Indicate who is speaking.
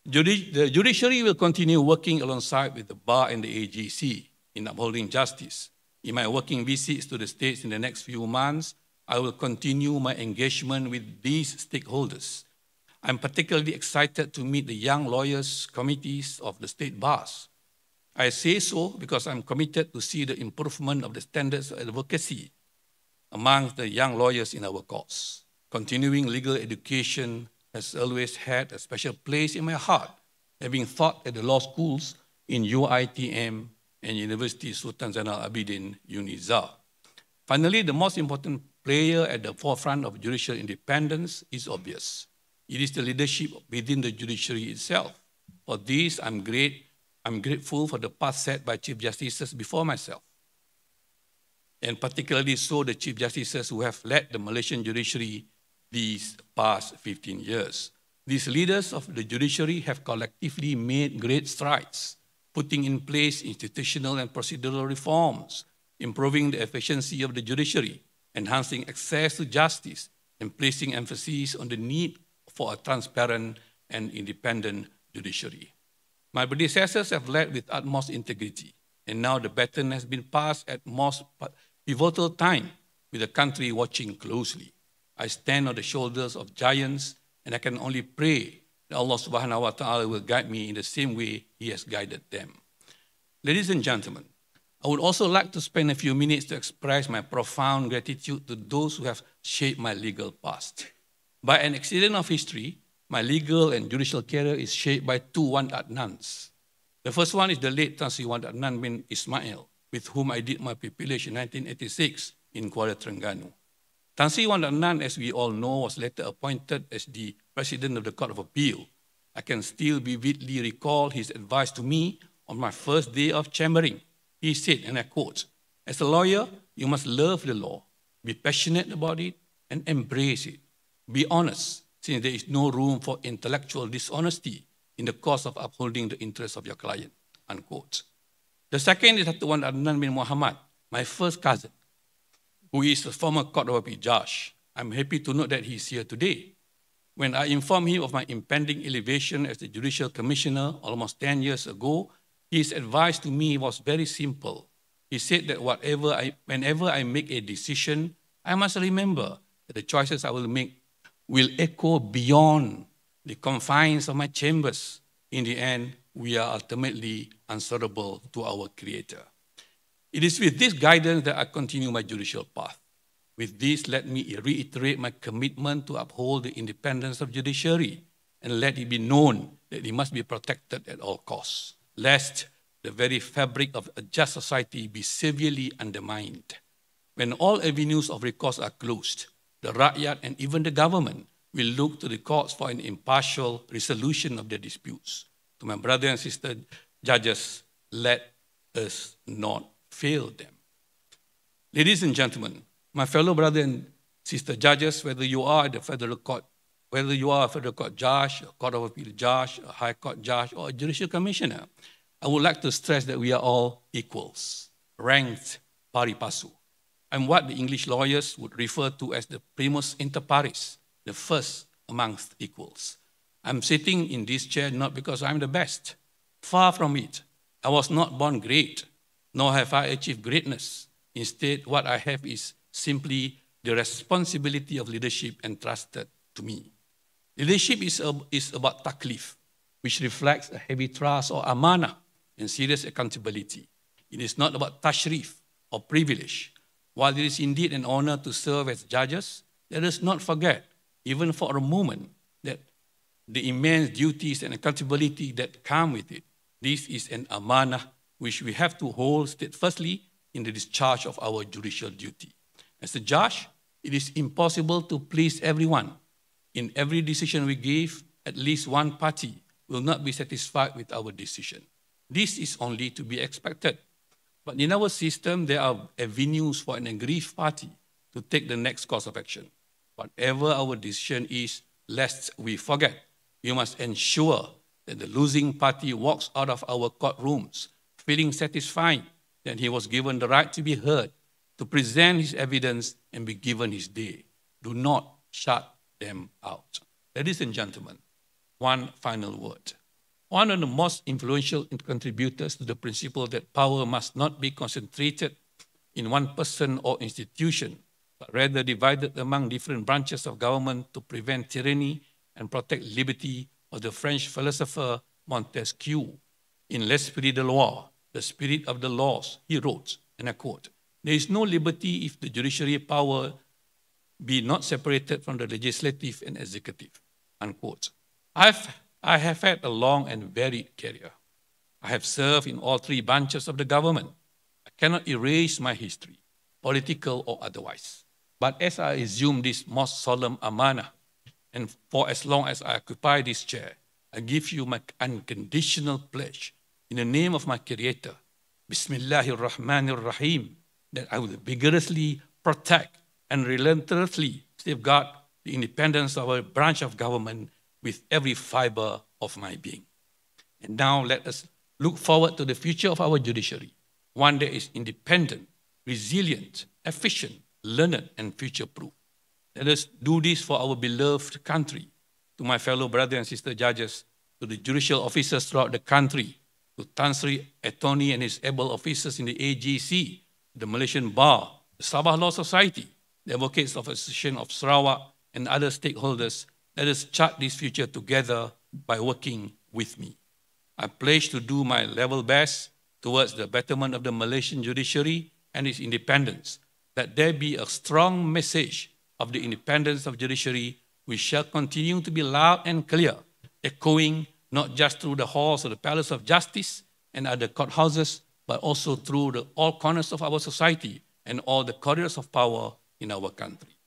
Speaker 1: The judiciary will continue working alongside with the bar and the AGC in upholding justice. In my working visits to the states in the next few months, I will continue my engagement with these stakeholders. I'm particularly excited to meet the young lawyers committees of the state bars. I say so because I'm committed to see the improvement of the standards of advocacy among the young lawyers in our courts. Continuing legal education has always had a special place in my heart, having taught at the law schools in UITM and University Sultan Zainal Abidin, UNIZA. Finally, the most important player at the forefront of judicial independence is obvious. It is the leadership within the judiciary itself. For this, I'm grateful for the path set by Chief Justices before myself, and particularly so the Chief Justices who have led the Malaysian judiciary these past 15 years. These leaders of the judiciary have collectively made great strides, putting in place institutional and procedural reforms, improving the efficiency of the judiciary, enhancing access to justice, and placing emphasis on the need for a transparent and independent judiciary. My predecessors have led with utmost integrity, and now the baton has been passed at most pivotal time with the country watching closely. I stand on the shoulders of giants, and I can only pray that Allah subhanahu wa ta'ala will guide me in the same way He has guided them. Ladies and gentlemen, I would also like to spend a few minutes to express my profound gratitude to those who have shaped my legal past. By an accident of history, my legal and judicial career is shaped by two Wan Adnans. The first one is the late Tan Sri Wan Adnan bin Ismail, with whom I did my pupillage in 1986 in Kuala Terengganu. Tan Sri Wan Adnan, as we all know, was later appointed as the President of the Court of Appeal. I can still vividly recall his advice to me on my first day of chambering. He said, and I quote, "As a lawyer, you must love the law, be passionate about it, and embrace it. Be honest, since there is no room for intellectual dishonesty in the course of upholding the interests of your client," unquote. The second is Datuk Wan Adnan bin Muhammad, my first cousin, who is a former Court of Appeal judge. I'm happy to note that he's here today. When I informed him of my impending elevation as the Judicial Commissioner almost 10 years ago, his advice to me was very simple. He said that whenever I make a decision, I must remember that the choices I will make will echo beyond the confines of my chambers. In the end, we are ultimately answerable to our Creator. It is with this guidance that I continue my judicial path. With this, let me reiterate my commitment to uphold the independence of judiciary, and let it be known that it must be protected at all costs, lest the very fabric of a just society be severely undermined. When all avenues of recourse are closed, the rakyat and even the government will look to the courts for an impartial resolution of their disputes. To my brother and sister judges, let us not fail them. Ladies and gentlemen, my fellow brother and sister judges, whether you are at the federal court, whether you are a federal court judge, a court of appeal judge, a high court judge, or a judicial commissioner, I would like to stress that we are all equals, ranked pari passu. I'm what the English lawyers would refer to as the primus inter pares, the first amongst equals. I'm sitting in this chair not because I'm the best. Far from it. I was not born great, nor have I achieved greatness. Instead, what I have is simply the responsibility of leadership entrusted to me. Leadership is about taklif, which reflects a heavy trust or amanah and serious accountability. It is not about tashrif or privilege. While it is indeed an honor to serve as judges, let us not forget, even for a moment, that the immense duties and accountability that come with it. This is an amanah which we have to hold steadfastly in the discharge of our judicial duty. As a judge, it is impossible to please everyone. In every decision we give, at least one party will not be satisfied with our decision. This is only to be expected. But in our system, there are avenues for an aggrieved party to take the next course of action. Whatever our decision is, lest we forget, we must ensure that the losing party walks out of our courtrooms feeling satisfied that he was given the right to be heard, to present his evidence and be given his day. Do not shut them out. Ladies and gentlemen, one final word. one of the most influential contributors to the principle that power must not be concentrated in one person or institution, but rather divided among different branches of government to prevent tyranny and protect liberty, was the French philosopher Montesquieu. In L'Esprit de Loi, the spirit of the laws, he wrote, and I quote, "There is no liberty if the judiciary power be not separated from the legislative and executive," unquote. I have had a long and varied career. I have served in all three branches of the government. I cannot erase my history, political or otherwise. But as I assume this most solemn amanah, and for as long as I occupy this chair, I give you my unconditional pledge in the name of my Creator, Bismillahir Rahmanir Rahim, that I will vigorously protect and relentlessly safeguard the independence of our branch of government with every fiber of my being. And now let us look forward to the future of our judiciary, one that is independent, resilient, efficient, learned, and future-proof. Let us do this for our beloved country. To my fellow brothers and sister judges, to the judicial officers throughout the country, to Tan Sri Attorney and his able officers in the AGC, the Malaysian Bar, the Sabah Law Society, the Advocates of Association of Sarawak, and other stakeholders, let us chart this future together by working with me. I pledge to do my level best towards the betterment of the Malaysian judiciary and its independence. That there be a strong message of the independence of judiciary, which shall continue to be loud and clear, echoing not just through the halls of the Palace of Justice and other courthouses, but also through all corners of our society and all the corridors of power in our country.